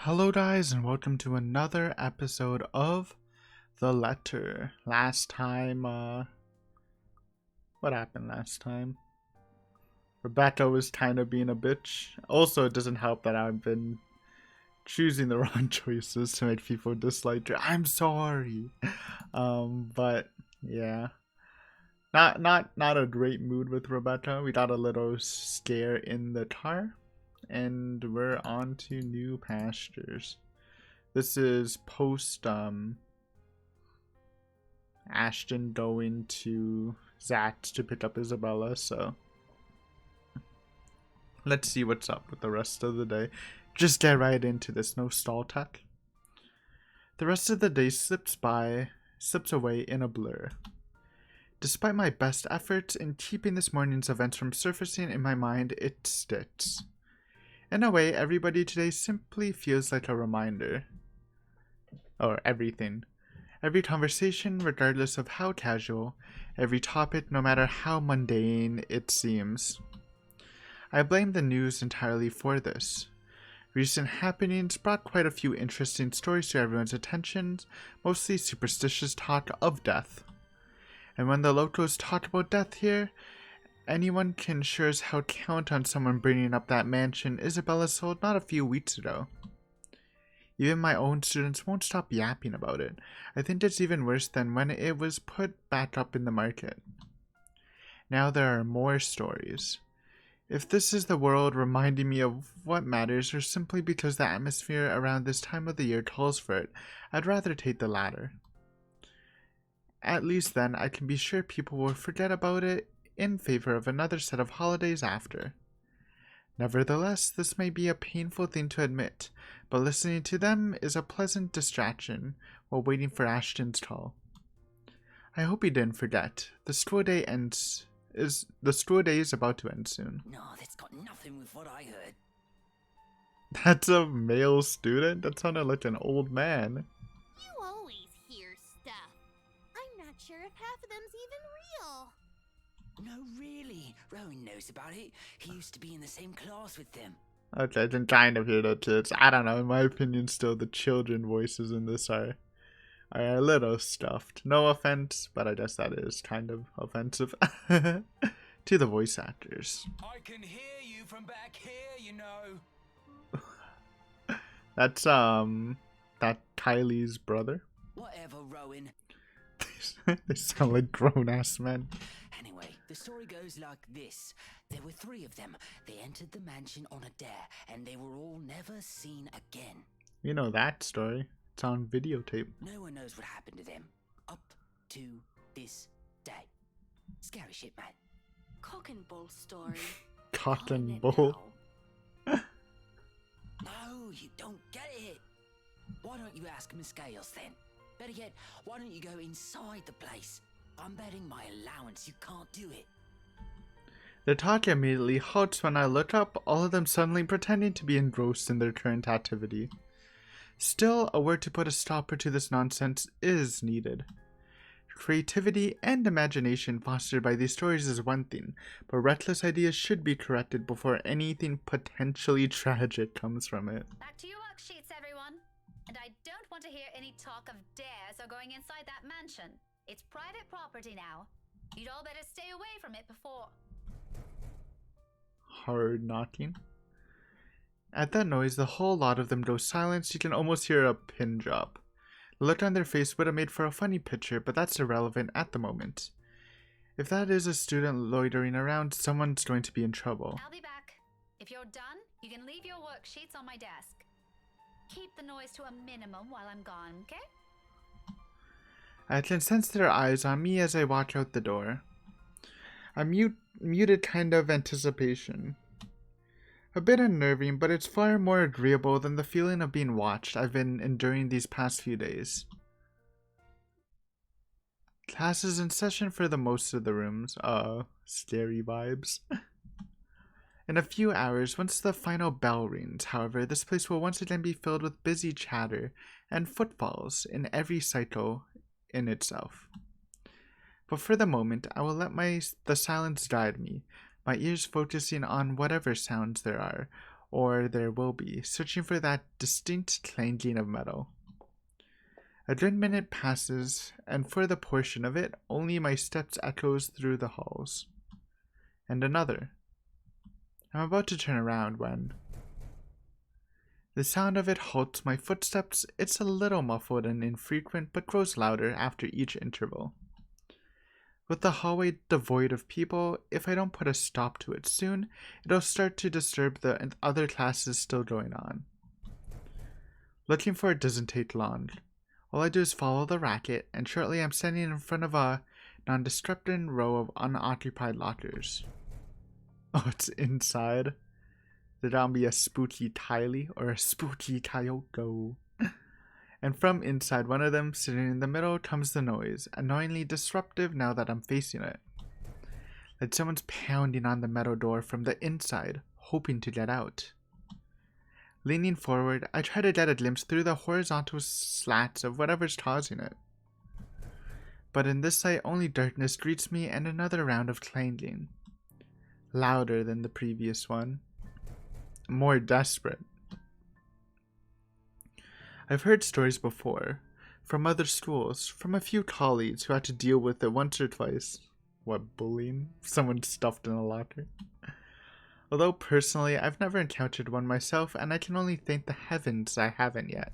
Hello, guys, and welcome to another episode of The Letter. Last time, what happened last time? Rebecca was kind of being a bitch. Also, it doesn't help that I've been choosing the wrong choices to make people dislike her. I'm sorry. But yeah, not a great mood with Rebecca. We got a little scare in the car, and we're on to new pastures. This is post Ashton going to Zach to pick up Isabella, so let's see what's up with the rest of the day. Just get right into this, no stall tech. The rest of the day slips away in a blur. Despite my best efforts in keeping this morning's events from surfacing in my mind, it sticks. In a way, everybody today simply feels like a reminder. Or everything. Every conversation, regardless of how casual, every topic, no matter how mundane it seems. I blame the news entirely for this. Recent happenings brought quite a few interesting stories to everyone's attention, mostly superstitious talk of death. And when the locals talk about death here, anyone can sure as hell count on someone bringing up that mansion Isabella sold not a few weeks ago. Even my own students won't stop yapping about it. I think it's even worse than when it was put back up in the market. Now there are more stories. If this is the world reminding me of what matters, or simply because the atmosphere around this time of the year calls for it, I'd rather take the latter. At least then I can be sure people will forget about it in favor of another set of holidays after. Nevertheless, this may be a painful thing to admit, but listening to them is a pleasant distraction while waiting for Ashton's call. I hope he didn't forget. The school day is about to end soon. No, that's got nothing with what I heard. That's a male student? That sounded like an old man. You always hear stuff. I'm not sure if half of them's even real. No, really. Rowan knows about it. He used to be in the same class with them. Okay, I can kind of hear the kids. I don't know, in my opinion, still the children voices in this are a little stuffed. No offense, but I guess that is kind of offensive to the voice actors. I can hear you from back here, you know. That's that Kylie's brother. Whatever, Rowan. They sound like grown-ass men. Anyway, the story goes like this. There were 3 of them. They entered the mansion on a dare, and they were all never seen again. You know that story. It's on videotape. No one knows what happened to them. Up to this day. Scary shit, man. Cock and bull story. Cotton Calling it Bowl. now. No, you don't get it. Why don't you ask Miss Gales then? Better yet, why don't you go inside the place? I'm betting my allowance you can't do it. The talk immediately halts when I look up, all of them suddenly pretending to be engrossed in their current activity. Still, a word to put a stopper to this nonsense is needed. Creativity and imagination fostered by these stories is one thing, but reckless ideas should be corrected before anything potentially tragic comes from it. Back to your worksheets, everyone. And I don't want to hear any talk of dares or going inside that mansion. It's private property now. You'd all better stay away from it before... Hard knocking. At that noise, the whole lot of them go silent. You can almost hear a pin drop. The look on their face would have made for a funny picture, but that's irrelevant at the moment. If that is a student loitering around, someone's going to be in trouble. I'll be back. If you're done, you can leave your worksheets on my desk. Keep the noise to a minimum while I'm gone, okay? I can sense their eyes on me as I walk out the door. A muted kind of anticipation. A bit unnerving, but it's far more agreeable than the feeling of being watched I've been enduring these past few days. Class is in session for the most of the rooms. Scary vibes. In a few hours, once the final bell rings, however, this place will once again be filled with busy chatter and footfalls in every cycle in itself. But for the moment, I will let the silence guide me, my ears focusing on whatever sounds there are, or there will be, searching for that distinct clanging of metal. A good minute passes, and for the portion of it, only my steps echoes through the halls. And another. I'm about to turn around when the sound of it halts my footsteps. It's a little muffled and infrequent, but grows louder after each interval. With the hallway devoid of people, if I don't put a stop to it soon, it'll start to disturb the other classes still going on. Looking for it doesn't take long. All I do is follow the racket, and shortly I'm standing in front of a nondescript row of unoccupied lockers. Oh, it's inside. There'd be a spooky Tylee or a spooky Kyoko. And from inside one of them, sitting in the middle, comes the noise, annoyingly disruptive now that I'm facing it. Like someone's pounding on the metal door from the inside, hoping to get out. Leaning forward, I try to get a glimpse through the horizontal slats of whatever's causing it. But in this sight, only darkness greets me and another round of clanging. Louder than the previous one. More desperate. I've heard stories before, from other schools, from a few colleagues who had to deal with it once or twice. What, bullying? Someone stuffed in a locker? Although personally, I've never encountered one myself, and I can only thank the heavens I haven't yet.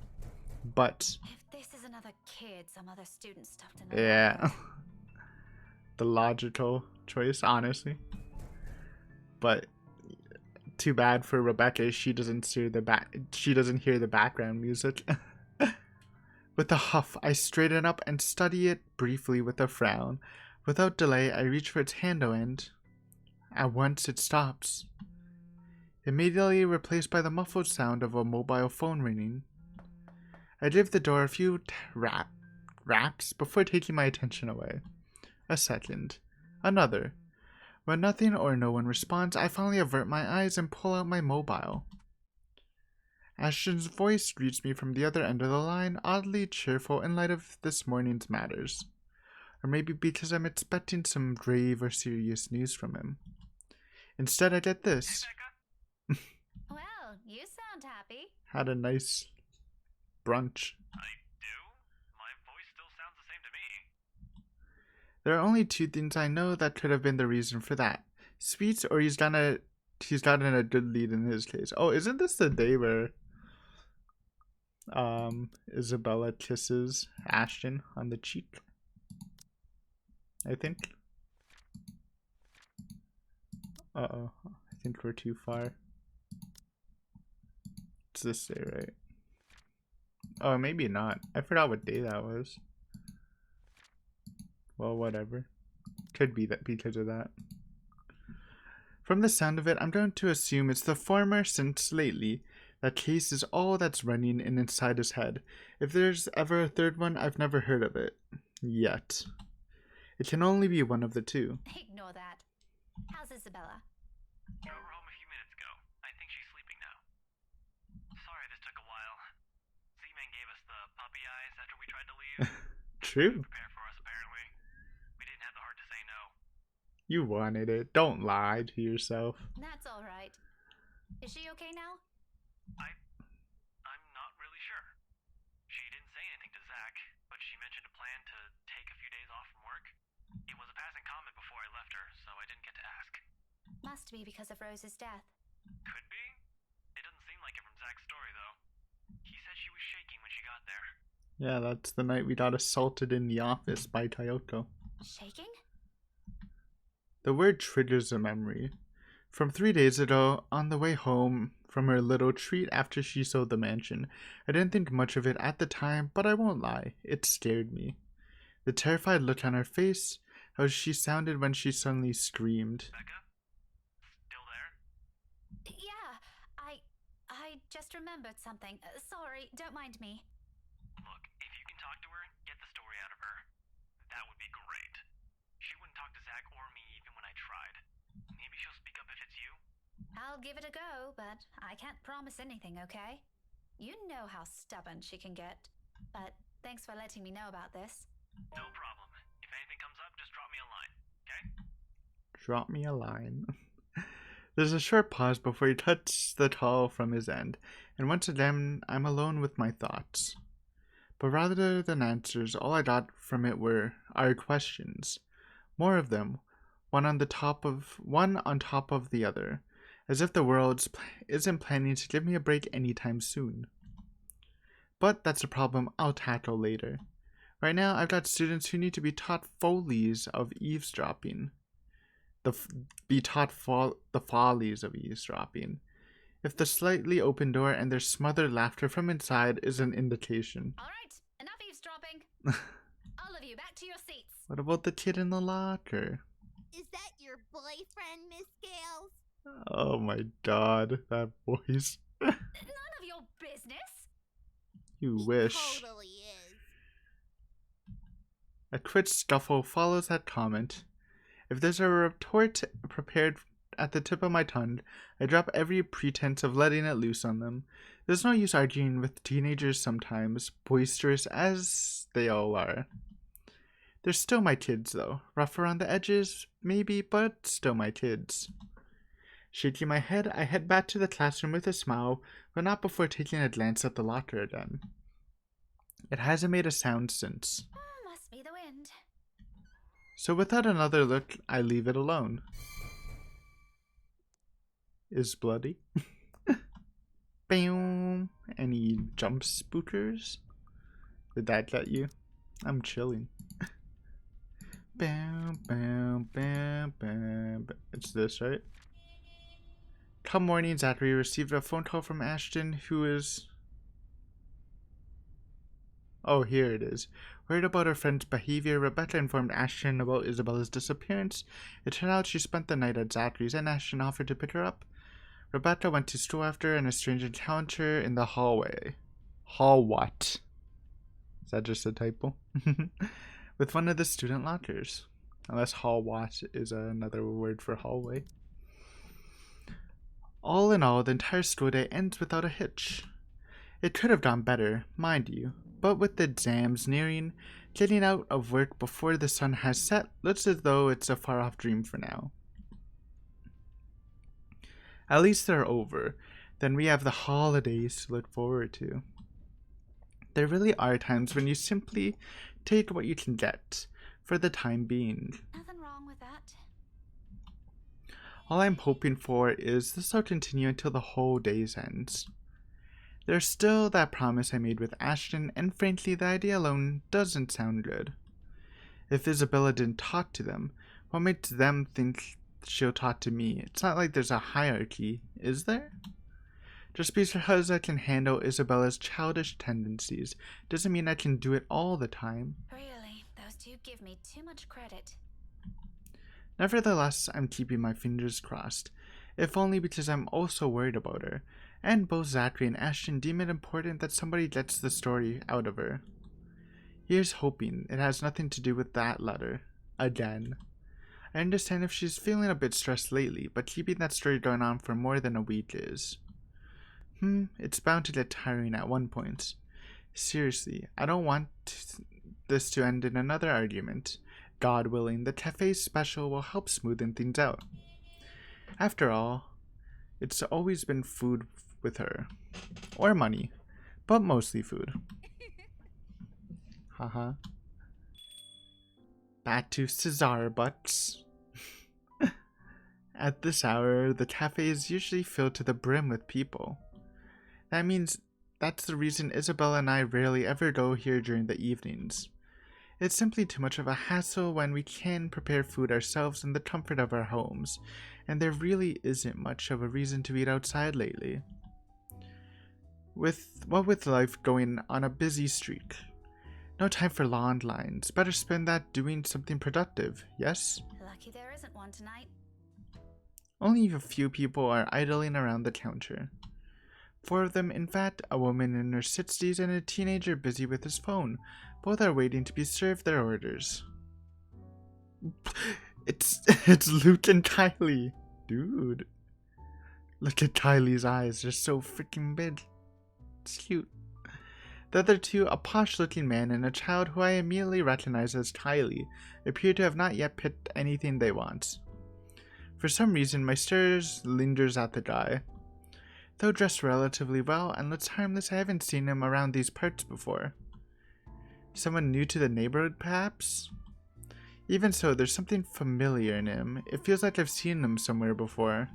But If this is another kid, some other student stuffed in a yeah, the logical choice, honestly. But too bad for Rebecca, she doesn't hear the background music. With a huff, I straighten up and study it briefly with a frown. Without delay, I reach for its handle and at once it stops. Immediately replaced by the muffled sound of a mobile phone ringing. I give the door a few raps before taking my attention away. A second. Another. When nothing or no one responds, I finally avert my eyes and pull out my mobile. Ashton's voice greets me from the other end of the line, oddly cheerful in light of this morning's matters. Or maybe because I'm expecting some grave or serious news from him. Instead, I get this. Well, you sound happy. Had a nice brunch. I do? My voice still sounds the same to me. There are only two things I know that could have been the reason for that. Sweets, or he's gotten a good lead in his case. Oh, isn't this the day where Isabella kisses Ashton on the cheek? I think. Uh-oh. I think we're too far. It's this day, right? Oh, maybe not. I forgot what day that was. Well, whatever. Could be that because of that. From the sound of it, I'm going to assume it's the former, since lately that case is all that's running in inside his head. If there's ever a third one, I've never heard of it. Yet. It can only be one of the two. Ignore that. How's Isabella? Drove her home a few minutes ago. I think she's sleeping now. Sorry this took a while. Z-Man gave us the puppy eyes after we tried to leave. True. Prepare for us, apparently. We didn't have the heart to say no. You wanted it. Don't lie to yourself. That's all right. Is she okay now? I'm not really sure. She didn't say anything to Zach, but she mentioned a plan to take a few days off from work. It was a passing comment before I left her, so I didn't get to ask. Must be because of Rose's death. Could be. It doesn't seem like it from Zach's story, though. He said she was shaking when she got there. Yeah, that's the night we got assaulted in the office by Kyoko. Shaking? The word triggers a memory. From 3 days ago, on the way home from her little treat after she sold the mansion. I didn't think much of it at the time, but I won't lie, it scared me. The terrified look on her face, how she sounded when she suddenly screamed. Becca? Still there? Yeah, I just remembered something. Sorry, don't mind me. Look, if you can talk to her, get the story out of her. That would be great. She wouldn't talk to Zach or me even when I tried. Maybe she'll speak up if it's you? I'll give it a go, but I can't promise anything, okay? You know how stubborn she can get. But thanks for letting me know about this. No problem. If anything comes up, just drop me a line, okay? Drop me a line. There's a short pause before he cuts the towel from his end, and once again I'm alone with my thoughts. But rather than answers, all I got from it are questions. More of them, one on top of the other, as if the world isn't planning to give me a break anytime soon. But that's a problem I'll tackle later. Right now, I've got students who need to be taught follies of eavesdropping. The follies of eavesdropping. If the slightly open door and their smothered laughter from inside is an indication. All right, enough eavesdropping. All of you, back to your seats. What about the kid in the locker? Is that your boyfriend, Miss Scales? Oh my god, that voice. None of your business. You He wish. totally is. A quick scuffle follows that comment. If there's a retort prepared at the tip of my tongue, I drop every pretense of letting it loose on them. There's no use arguing with teenagers sometimes, boisterous as they all are. They're still my kids, though. Rough around the edges, maybe, but still my kids. Shaking my head, I head back to the classroom with a smile, but not before taking a glance at the locker again. It hasn't made a sound since. Oh, must be the wind. So without another look, I leave it alone. Is bloody? Bam! Any jump spookers? Did that get you? I'm chilling. Bam, bam, bam, bam. It's this, right? Come morning, Zachary received a phone call from Ashton, who is... Oh, here it is. Worried about her friend's behavior, Rebecca informed Ashton about Isabella's disappearance. It turned out she spent the night at Zachary's, and Ashton offered to pick her up. Rebecca went to school after, and a stranger encountered her in the hallway. Hall what? Is that just a typo? With one of the student lockers. Unless hall what is another word for hallway. All in all, the entire school day ends without a hitch. It could have gone better, mind you, but with the exams nearing, getting out of work before the sun has set looks as though it's a far-off dream for now. At least they're over. Then we have the holidays to look forward to. There really are times when you simply take what you can get, for the time being. Nothing wrong with that. All I'm hoping for is this will continue until the whole day's ends. There's still that promise I made with Ashton, and frankly the idea alone doesn't sound good. If Isabella didn't talk to them, what makes them think she'll talk to me? It's not like there's a hierarchy, is there? Just because I can handle Isabella's childish tendencies doesn't mean I can do it all the time. Really, those two give me too much credit. Nevertheless, I'm keeping my fingers crossed, if only because I'm also worried about her, and both Zachary and Ashton deem it important that somebody gets the story out of her. Here's hoping it has nothing to do with that letter. Again. I understand if she's feeling a bit stressed lately, but keeping that story going on for more than a week is... it's bound to get tiring at one point. Seriously, I don't want this to end in another argument. God willing, the cafe special will help smoothen things out. After all, it's always been food with her. Or money. But mostly food. Haha. Back to Cesar Butts. At this hour, the cafe is usually filled to the brim with people. That means that's the reason Isabella and I rarely ever go here during the evenings. It's simply too much of a hassle when we can prepare food ourselves in the comfort of our homes, and there really isn't much of a reason to eat outside lately. With life going on a busy streak. No time for lawn lines. Better spend that doing something productive, yes? Lucky there isn't one tonight. Only a few people are idling around the counter. 4 of them, in fact, a woman in her 60s and a teenager busy with his phone. Both are waiting to be served their orders. It's Luke and Kylie. Dude. Look at Kylie's eyes. They're so freaking big. It's cute. The other 2, a posh-looking man and a child who I immediately recognize as Kylie, appear to have not yet picked anything they want. For some reason, my stares lingers at the guy. Though dressed relatively well and looks harmless, I haven't seen him around these parts before. Someone new to the neighborhood, perhaps? Even so, there's something familiar in him. It feels like I've seen him somewhere before.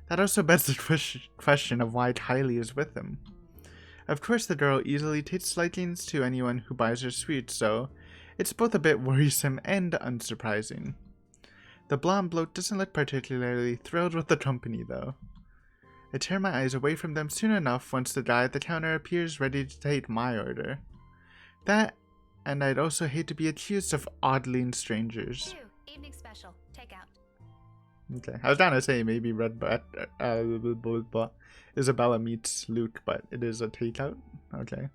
That also begs the question of why Kylie is with him. Of course, the girl easily takes likings to anyone who buys her sweets, so it's both a bit worrisome and unsurprising. The blonde bloke doesn't look particularly thrilled with the company, though. I turn my eyes away from them soon enough once the guy at the counter appears ready to take my order. That, and I'd also hate to be accused of oddling strangers. Evening special. Take out. Okay, I was trying to say maybe Isabella meets Luke, but it is a takeout. Okay.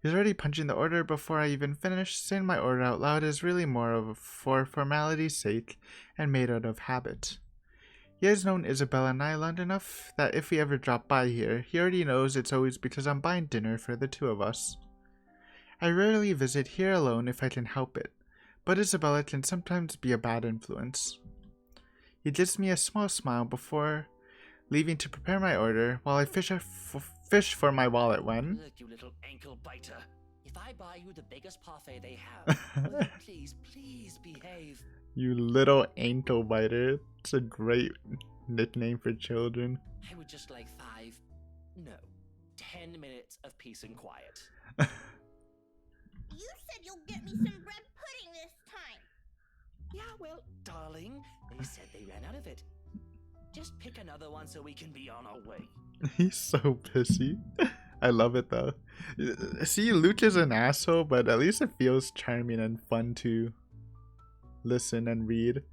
He's already punching the order before I even finish. Saying my order out loud is really more of a for formality's sake and made out of habit. He has known Isabella and I long enough that if we ever drop by here, he already knows it's always because I'm buying dinner for the two of us. I rarely visit here alone if I can help it, but Isabella can sometimes be a bad influence. He gives me a small smile before leaving to prepare my order while I fish for my wallet when... Look, you little ankle biter. If I buy you the biggest parfait they have, will you please behave? You little ankle biter. It's a great nickname for children. I would just like 10 minutes of peace and quiet. You said you'll get me some bread pudding this time. Yeah, well, darling, they said they ran out of it. Just pick another one so we can be on our way. He's so pissy. I love it though. See, Luke is an asshole, but at least it feels charming and fun to listen and read.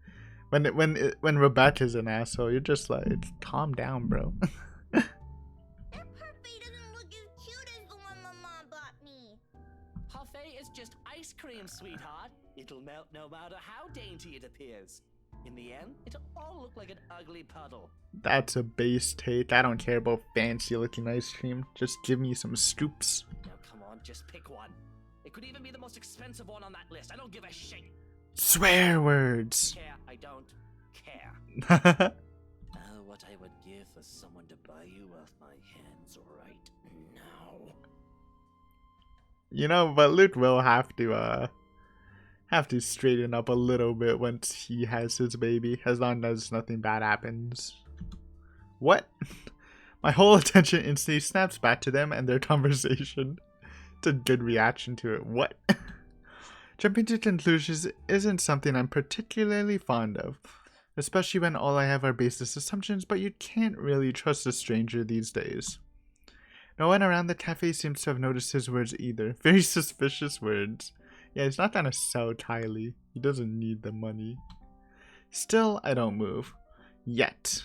When Rebecca's an asshole, you're just like, calm down, bro. That parfait doesn't look as cute as the one my mom bought me. Parfait is just ice cream, sweetheart. It'll melt no matter how dainty it appears. In the end, it'll all look like an ugly puddle. That's a base take. I don't care about fancy looking ice cream. Just give me some scoops. Now come on, just pick one. It could even be the most expensive one on that list. I don't give a shit. Swear words. I don't care. Oh, what I would give for someone to buy you off my hands right now. You know, but Luke will have to straighten up a little bit once he has his baby, as long as nothing bad happens. What? My whole attention instantly snaps back to them and their conversation. It's a good reaction to it. What? Jumping to conclusions isn't something I'm particularly fond of, especially when all I have are baseless assumptions, but you can't really trust a stranger these days. No one around the cafe seems to have noticed his words either. Very suspicious words. Yeah, he's not gonna sell Kylie. He doesn't need the money. Still, I don't move. Yet.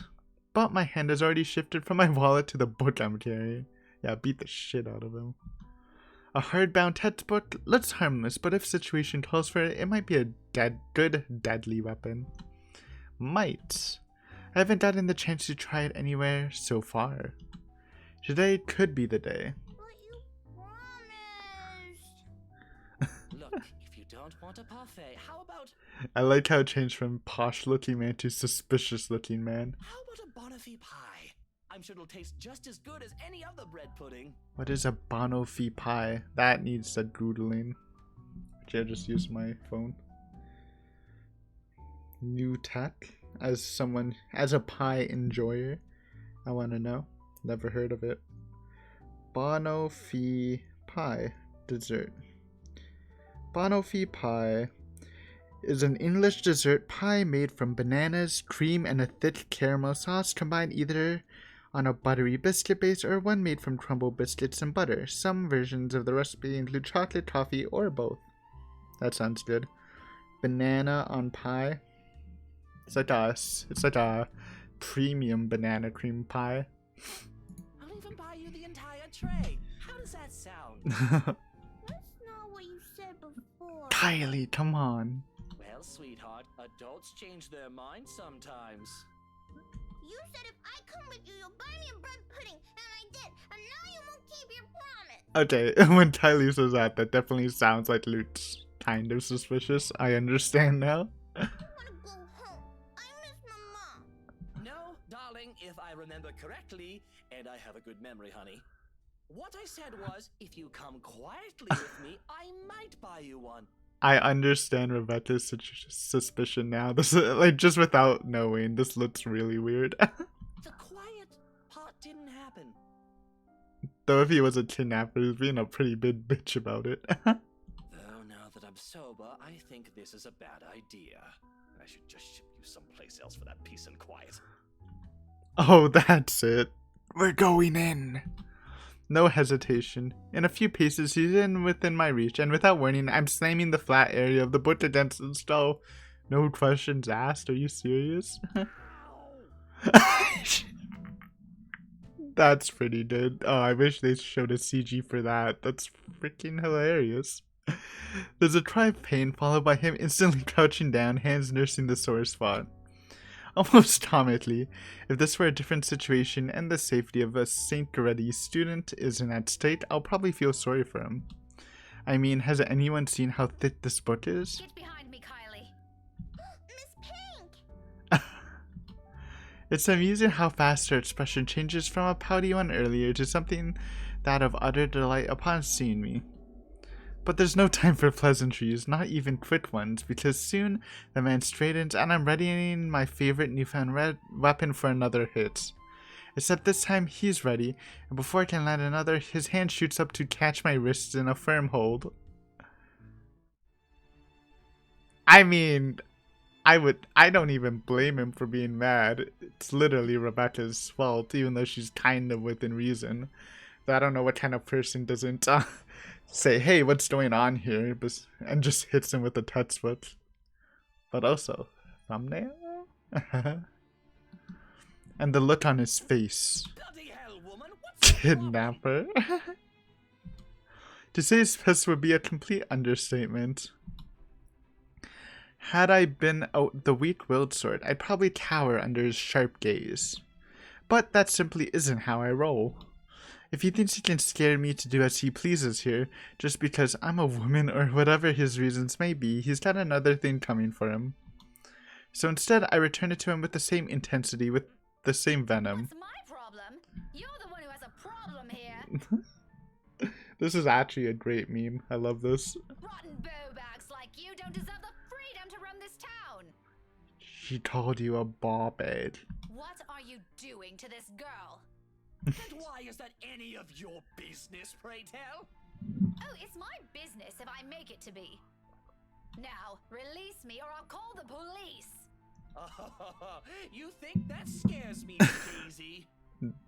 But my hand has already shifted from my wallet to the book I'm carrying. Yeah, beat the shit out of him. A hardbound textbook looks harmless, but if situation calls for it, it might be a good deadly weapon. Might. I haven't gotten the chance to try it anywhere so far. Today could be the day. But you promised. Look, if you don't want a parfait, how about... I like how it changed from posh looking man to suspicious looking man. How about a Bonifay pie? I'm sure it'll taste just as good as any other bread pudding. What is a Bonifay pie? That needs a Googling. Okay, I just use my phone. New tech? As a pie enjoyer, I want to know. Never heard of it. Bonifay pie dessert. Bonifay pie is an English dessert pie made from bananas, cream, and a thick caramel sauce combined either on a buttery biscuit base or one made from crumbled biscuits and butter. Some versions of the recipe include chocolate, coffee, or both. That sounds good. Banana on pie. It's like a premium banana cream pie. I'll even buy you the entire tray. How does that sound? That's not what you said before. Kylie, come on. Well, sweetheart, adults change their minds sometimes. You said if I come with you, you'll buy me a bread pudding, and I did, and now you won't keep your promise. Okay, when Kylie says that definitely sounds like Luke's kind of suspicious. I understand now. I want to go home. I miss a good memory, honey. What I said was, if you come quietly with me, I might buy you one. I understand Rebecca's suspicion now. This is, like, just without knowing, this looks really weird. The quiet part didn't happen. Though if he was a kidnapper, he's being a pretty big bitch about it. Though now that I'm sober, I think this is a bad idea. I should just ship you someplace else for that peace and quiet. Oh, that's it. We're going in. No hesitation. In a few paces, he's within my reach, and without warning, I'm slamming the flat area of the boot against the stove. No questions asked. Are you serious? That's pretty good. Oh, I wish they showed a CG for that. That's freaking hilarious. There's a cry of pain, followed by him instantly crouching down, hands nursing the sore spot. Almost comically, if this were a different situation and the safety of a St. Goretti student isn't at stake, I'll probably feel sorry for him. I mean, has anyone seen how thick this book is? Get behind me, Kylie. Miss Pink! It's amusing how fast her expression changes from a pouty one earlier to something that of utter delight upon seeing me. But there's no time for pleasantries, not even quick ones, because soon the man straightens and I'm readying my favorite newfound weapon for another hit. Except this time he's ready, and before I can land another, his hand shoots up to catch my wrists in a firm hold. I mean, I don't even blame him for being mad. It's literally Rebecca's fault, even though she's kind of within reason. But I don't know what kind of person doesn't say, hey, what's going on here? And just hits him with a touch foot. But also, thumbnail? And the look on his face. Bloody hell, woman, what's Kidnapper? To say his best would be a complete understatement. Had I been the weak-willed sort, I'd probably cower under his sharp gaze. But that simply isn't how I roll. If he thinks he can scare me to do as he pleases here, just because I'm a woman or whatever his reasons may be, he's got another thing coming for him. So instead, I return it to him with the same intensity, with the same venom. What's my problem? You're the one who has a problem here. This is actually a great meme. I love this. Rotten bowbags like you don't deserve the freedom to run this town. She called you a barbed. What are you doing to this girl? And why is that any of your business, pray tell? Oh, it's my business if I make it to be. Now, release me or I'll call the police. Oh, you think that scares me, Daisy?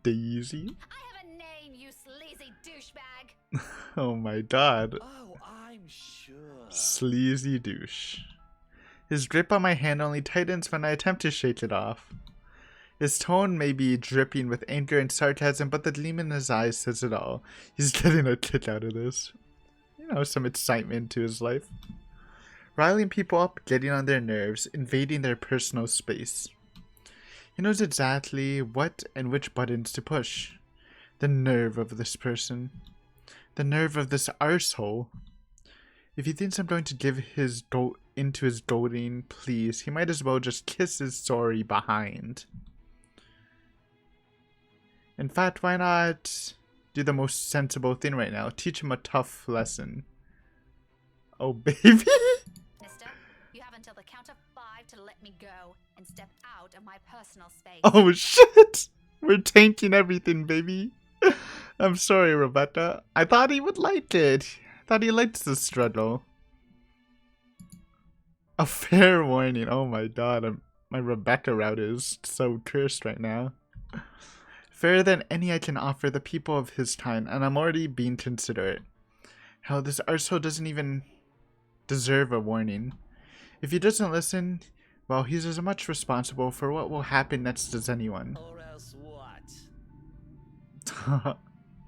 Daisy? I have a name, you sleazy douchebag. Oh my god. Oh, I'm sure. Sleazy douche. His grip on my hand only tightens when I attempt to shake it off. His tone may be dripping with anger and sarcasm, but the gleam in his eyes says it all. He's getting a kick out of this. You know, some excitement to his life. Riling people up, getting on their nerves, invading their personal space. He knows exactly what and which buttons to push. The nerve of this person. The nerve of this arsehole. If he thinks I'm going to give his into his goading, please, he might as well just kiss his sorry behind. In fact, why not do the most sensible thing right now? Teach him a tough lesson. Oh, baby. Mister, you have until the count of 5 to let me go and step out of my personal space. Oh, shit. We're tanking everything, baby. I'm sorry, Rebecca. I thought he would like it. I thought he likes the struggle. A fair warning. Oh my god. My Rebecca route is so cursed right now. Fairer than any I can offer the people of his time, and I'm already being considerate. Hell, this arsehole doesn't even deserve a warning. If he doesn't listen, well, he's as much responsible for what will happen next as anyone. Or else what?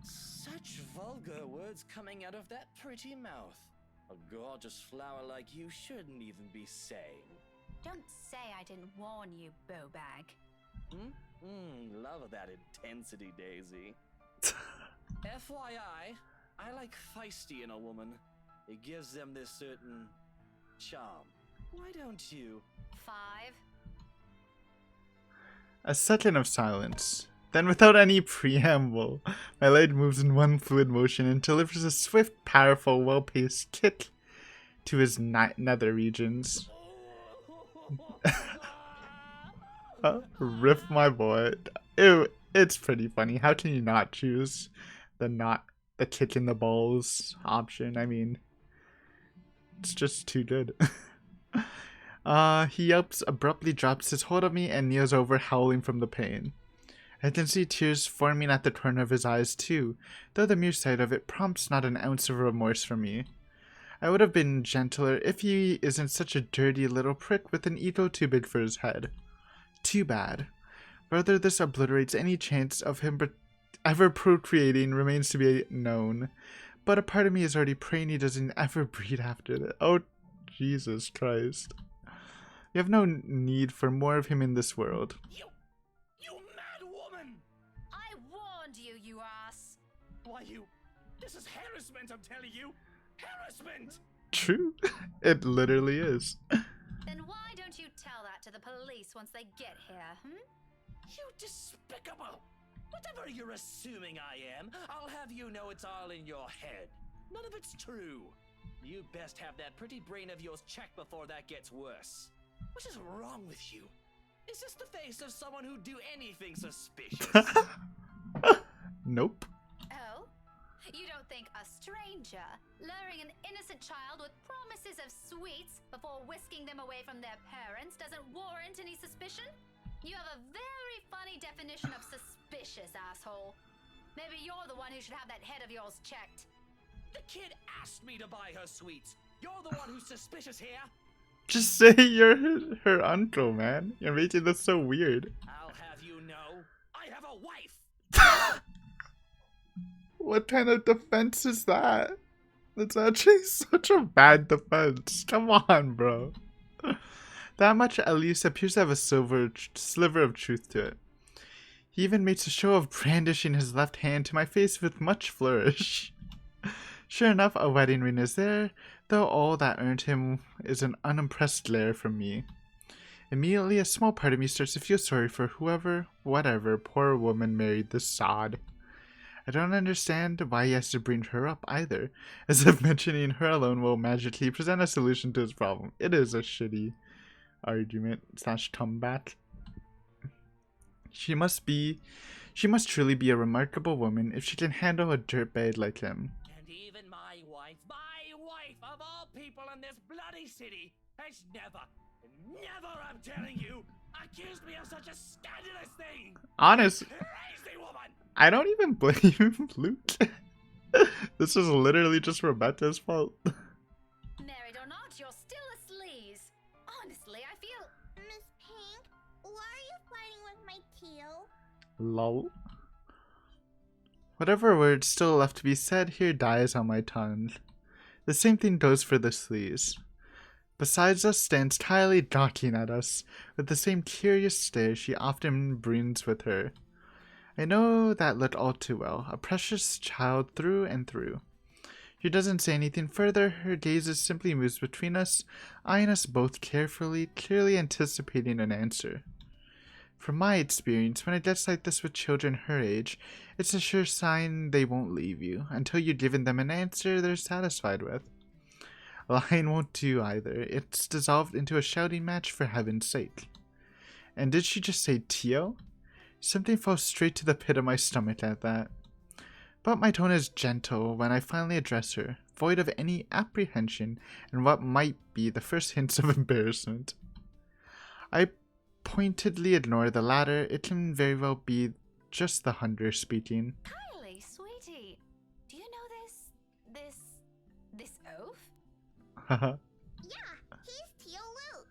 Such vulgar words coming out of that pretty mouth. A gorgeous flower like you shouldn't even be saying. Don't say I didn't warn you, bowbag. Love that intensity, Daisy. FYI, I like feisty in a woman. It gives them this certain charm. Why don't you? 5. A second of silence. Then, without any preamble, my leg moves in one fluid motion and delivers a swift, powerful, well-paced kick to his nether regions. Riff my boy. Ew, it's pretty funny. How can you not choose the kick in the balls option? I mean, it's just too good. He yelps, abruptly drops his hold of me, and kneels over, howling from the pain. I can see tears forming at the corner of his eyes too, though the mere sight of it prompts not an ounce of remorse for me. I would have been gentler if he isn't such a dirty little prick with an ego too big for his head. Too bad. Whether this obliterates any chance of him ever procreating remains to be known, but a part of me is already praying he doesn't ever breed after that. Oh, Jesus Christ. You have no need for more of him in this world. You mad woman! I warned you, you ass. Why this is harassment, I'm telling you! Harassment! True. It literally is. Then why don't you tell that to the police once they get here, You despicable! Whatever you're assuming I am, I'll have you know it's all in your head. None of it's true. You best have that pretty brain of yours checked before that gets worse. What is wrong with you? Is this the face of someone who'd do anything suspicious? Nope. Oh? You don't think a stranger luring an innocent child with promises of sweets before whisking them away from their parents doesn't warrant any suspicion? You have a very funny definition of suspicious, asshole. Maybe you're the one who should have that head of yours checked. The kid asked me to buy her sweets. You're the one who's suspicious here. Just say you're her uncle, man. You're making this so weird. I'll have you know, I have a wife. What kind of defense is that? That's actually such a bad defense. Come on, bro. That much at least appears to have a sliver of truth to it. He even makes a show of brandishing his left hand to my face with much flourish. Sure enough, a wedding ring is there, though all that earned him is an unimpressed glare from me. Immediately, a small part of me starts to feel sorry for whatever poor woman married this sod. I don't understand why he has to bring her up either, as if mentioning her alone will magically present a solution to his problem. It is a shitty argument / comeback. She must truly be a remarkable woman if she can handle a dirtbag like him. And even my wife of all people in this bloody city, has never, I'm telling you, accused me of such a scandalous thing. Honest, Crazy woman. I don't even blame Luke. This is literally just Rebecca's fault. Married or not, you're still a sleaze. Honestly, I feel... Miss Pink, why are you fighting with my teal? Lol. Whatever word still left to be said here dies on my tongue. The same thing goes for the sleaze. Besides us stands Kylie gawking at us with the same curious stare she often brings with her. I know that look all too well, a precious child through and through. She doesn't say anything further, her gaze simply moves between us, eyeing us both carefully, clearly anticipating an answer. From my experience, when it gets like this with children her age, it's a sure sign they won't leave you, until you've given them an answer they're satisfied with. Lying won't do either, it's dissolved into a shouting match for heaven's sake. And did she just say Tio? Something fell straight to the pit of my stomach at that. But my tone is gentle when I finally address her, void of any apprehension and what might be the first hints of embarrassment. I pointedly ignore the latter. It can very well be just the hunter speaking. Kylie, sweetie, do you know this oaf? Haha. Yeah, he's Teal Luke.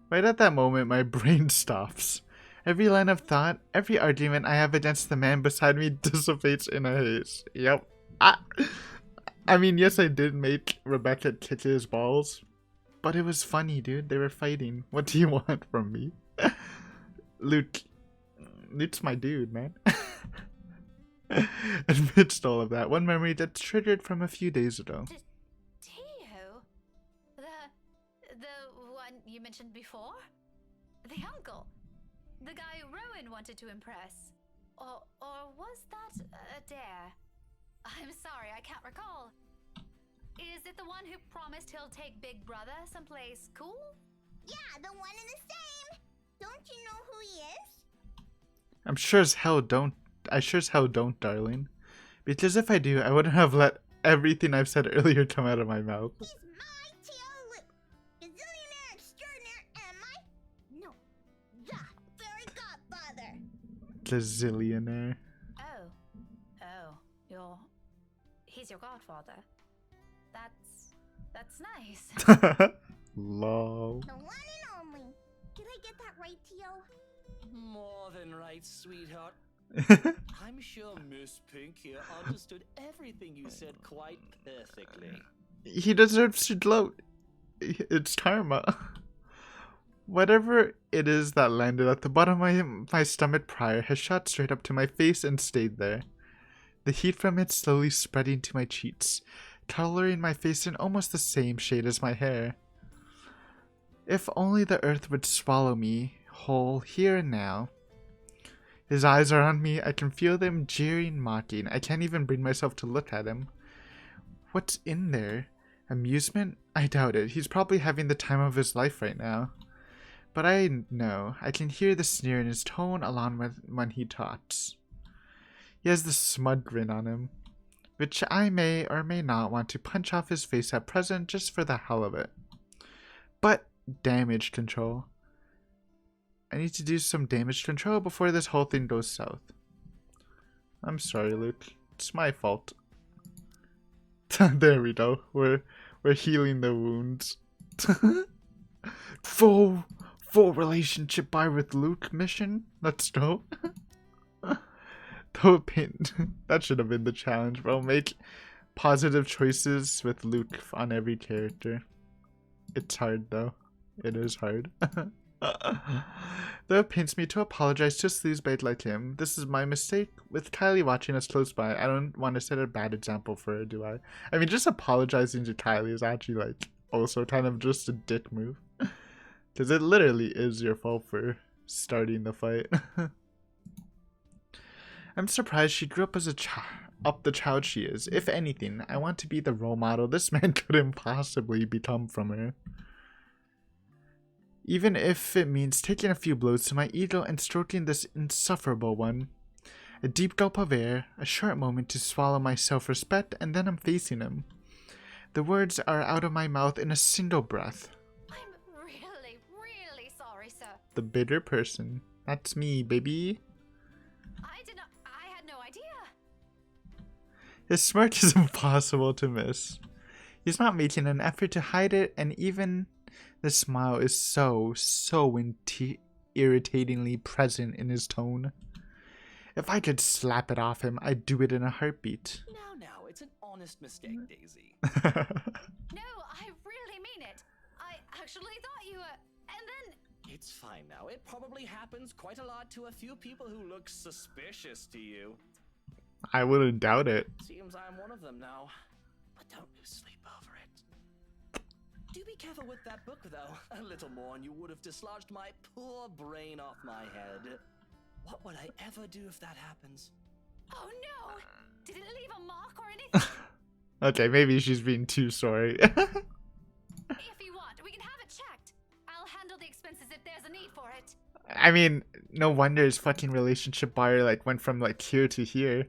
Right at that moment, my brain stops. Every line of thought, every argument I have against the man beside me dissipates in a haze. Yep. I mean, yes, I did make Rebecca kick his balls, but it was funny, dude. They were fighting. What do you want from me? Luke's my dude, man. Amidst all of that, one memory that's triggered from a few days ago. Tio? The one you mentioned before? The uncle? The guy Rowan wanted to impress. Or was that a dare? I'm sorry, I can't recall. Is it the one who promised he'll take Big Brother someplace cool? Yeah, the one in the same. Don't you know who he is? I'm sure as hell don't. I sure as hell don't, darling. Because if I do, I wouldn't have let everything I've said earlier come out of my mouth. He's my T.O. Luke, gazillionaire extraordinaire, and my... No, the fairy godfather. Gazillionaire. Oh, he's your godfather. That's nice. Lol. The one and only. Did I get that right, T.O.? More than right, sweetheart. I'm sure Miss Pink here understood everything you said quite perfectly. He deserves to gloat. It's karma. Whatever it is that landed at the bottom of my stomach prior has shot straight up to my face and stayed there. The heat from it slowly spreading to my cheeks, coloring my face in almost the same shade as my hair. If only the earth would swallow me whole here and now. His eyes are on me. I can feel them jeering, mocking. I can't even bring myself to look at him. What's in there? Amusement? I doubt it. He's probably having the time of his life right now. But I know. I can hear the sneer in his tone along with when he talks. He has this smug grin on him, which I may or may not want to punch off his face at present just for the hell of it. But damage control. I need to do some damage control before this whole thing goes south. I'm sorry, Luke. It's my fault. There we go. We're healing the wounds. full relationship by with Luke mission. Let's go. That should have been the challenge, bro. Make positive choices with Luke on every character. It's hard though. It is hard. Though it pains me to apologize to a sleazebait like him. This is my mistake. With Kylie watching us close by, I don't want to set a bad example for her, do I? I mean, just apologizing to Kylie is actually, like, also kind of just a dick move. Because it literally is your fault for starting the fight. I'm surprised she grew up as the child she is. If anything, I want to be the role model this man couldn't possibly become from her. Even if it means taking a few blows to my ego and stroking this insufferable one. A deep gulp of air, a short moment to swallow my self-respect, and then I'm facing him. The words are out of my mouth in a single breath. I'm really, really sorry, sir. The bitter person. That's me, baby. I had no idea. His smirk is impossible to miss. He's not making an effort to hide it, and even the smile is so irritatingly present in his tone. If I could slap it off him, I'd do it in a heartbeat. Now, it's an honest mistake, Daisy. No, I really mean it. I actually thought you were... And then... It's fine now. It probably happens quite a lot to a few people who look suspicious to you. I wouldn't doubt it. Seems I'm one of them now. But don't lose sleep over it. Do be careful with that book, though. A little more and you would have dislodged my poor brain off my head. What would I ever do if that happens? Oh no! Did it leave a mark or anything? Okay, maybe she's being too sorry. If you want, we can have it checked. I'll handle the expenses if there's a need for it. I mean, no wonder his fucking relationship buyer like went from like here to here.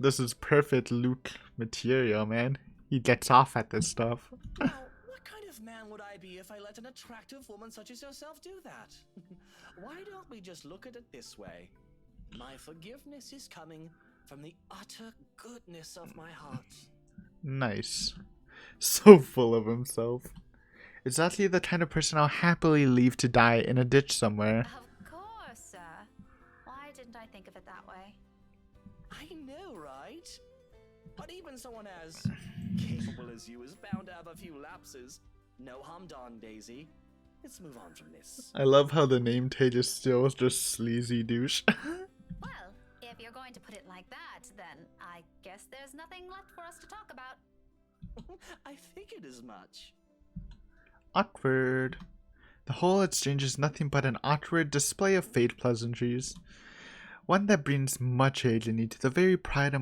This is perfect Luke material, man. He gets off at this stuff. Now, what kind of man would I be if I let an attractive woman such as yourself do that? Why don't we just look at it this way? My forgiveness is coming from the utter goodness of my heart. Nice. So full of himself. Exactly the kind of person I'll happily leave to die in a ditch somewhere. Of course, sir. Why didn't I think of it that way? I know, right? But even someone as capable as you is bound to have a few lapses. No harm done, Daisy. Let's move on from this. I love how the name tag is still just sleazy douche. Well, if you're going to put it like that, then I guess there's nothing left for us to talk about. I figured as much. Awkward. The whole exchange is nothing but an awkward display of fake pleasantries. One that brings much agony to the very pride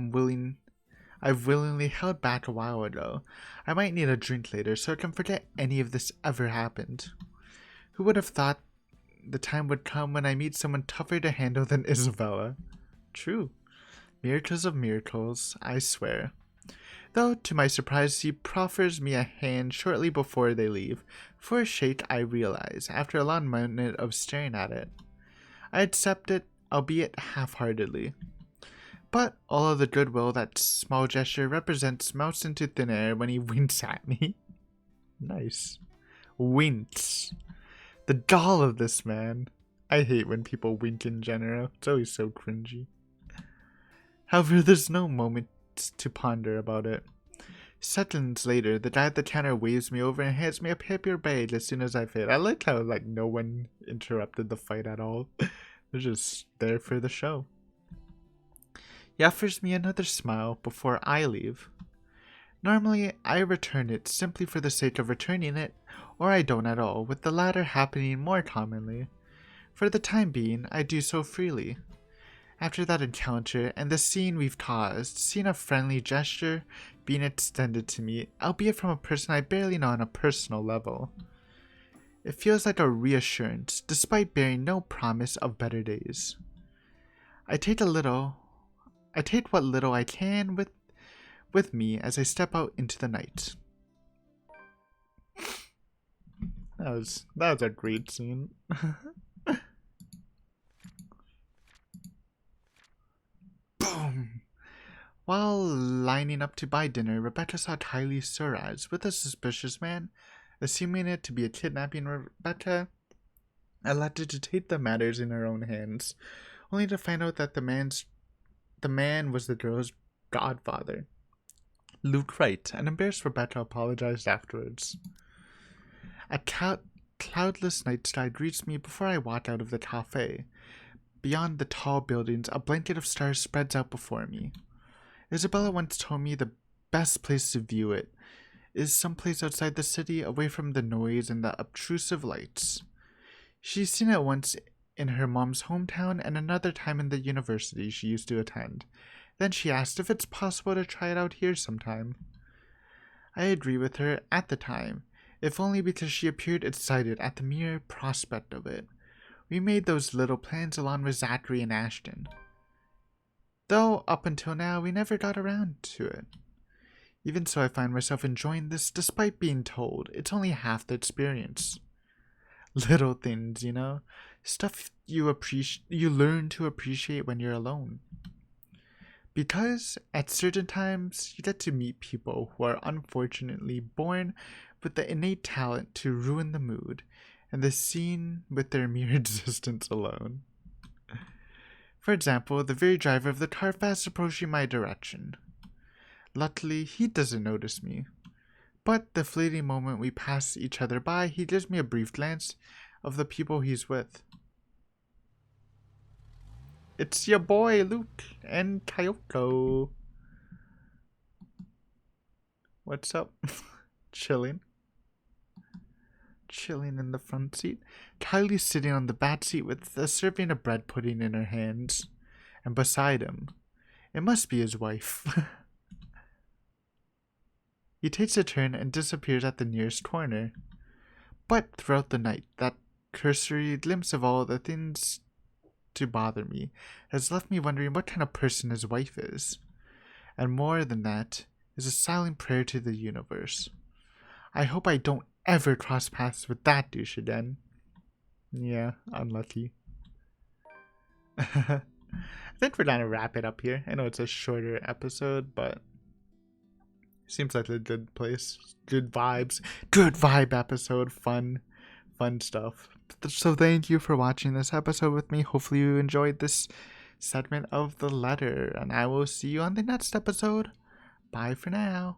I've willingly held back a while ago. I might need a drink later so I can forget any of this ever happened. Who would have thought the time would come when I meet someone tougher to handle than Isabella? True. Miracles of miracles, I swear. Though, to my surprise, he proffers me a hand shortly before they leave. For a shake, I realize, after a long minute of staring at it. I accept it, albeit half-heartedly. But all of the goodwill that small gesture represents melts into thin air when he winks at me. Nice. Winks. The gall of this man. I hate when people wink in general. It's always so cringy. However, there's no moment to ponder about it. Seconds later, the guy at the counter waves me over and hands me a paper bag as soon as I fit. I like how no one interrupted the fight at all. They're just there for the show. He offers me another smile before I leave. Normally, I return it simply for the sake of returning it, or I don't at all, with the latter happening more commonly. For the time being, I do so freely. After that encounter and the scene we've caused, seeing a friendly gesture being extended to me, albeit from a person I barely know on a personal level. It feels like a reassurance, despite bearing no promise of better days. I take what little I can with me as I step out into the night. That was a great scene. Boom! While lining up to buy dinner, Rebecca saw Tylee Suraz with a suspicious man. Assuming it to be a kidnapping, Rebecca elected to take the matters in her own hands, only to find out that the man was the girl's godfather. Luke Wright, and embarrassed Rebecca apologized afterwards. A cloudless night sky greets me before I walk out of the cafe. Beyond the tall buildings, a blanket of stars spreads out before me. Isabella once told me the best place to view it is someplace outside the city, away from the noise and the obtrusive lights. She's seen it once in her mom's hometown and another time in the university she used to attend. Then she asked if it's possible to try it out here sometime. I agree with her at the time, if only because she appeared excited at the mere prospect of it. We made those little plans along with Zachary and Ashton. Though, up until now, we never got around to it. Even so, I find myself enjoying this despite being told it's only half the experience. Little things, you know? Stuff you learn to appreciate when you're alone. Because, at certain times, you get to meet people who are unfortunately born with the innate talent to ruin the mood and the scene with their mere existence alone. For example, the very driver of the car fast approaching my direction. Luckily, he doesn't notice me. But the fleeting moment we pass each other by, he gives me a brief glance of the people he's with. It's your boy, Luke, and Kyoko. What's up? Chilling in the front seat. Kylie's sitting on the back seat with a serving of bread pudding in her hands. And beside him, it must be his wife. He takes a turn and disappears at the nearest corner. But throughout the night, that cursory glimpse of all the things to bother me has left me wondering what kind of person his wife is. And more than that, is a silent prayer to the universe. I hope I don't ever cross paths with that douche again. Yeah, unlucky. I think we're gonna wrap it up here. I know it's a shorter episode, but seems like a good place. Good vibes. Good vibe episode. Fun stuff. So thank you for watching this episode with me. Hopefully you enjoyed this segment of the letter. And I will see you on the next episode. Bye for now.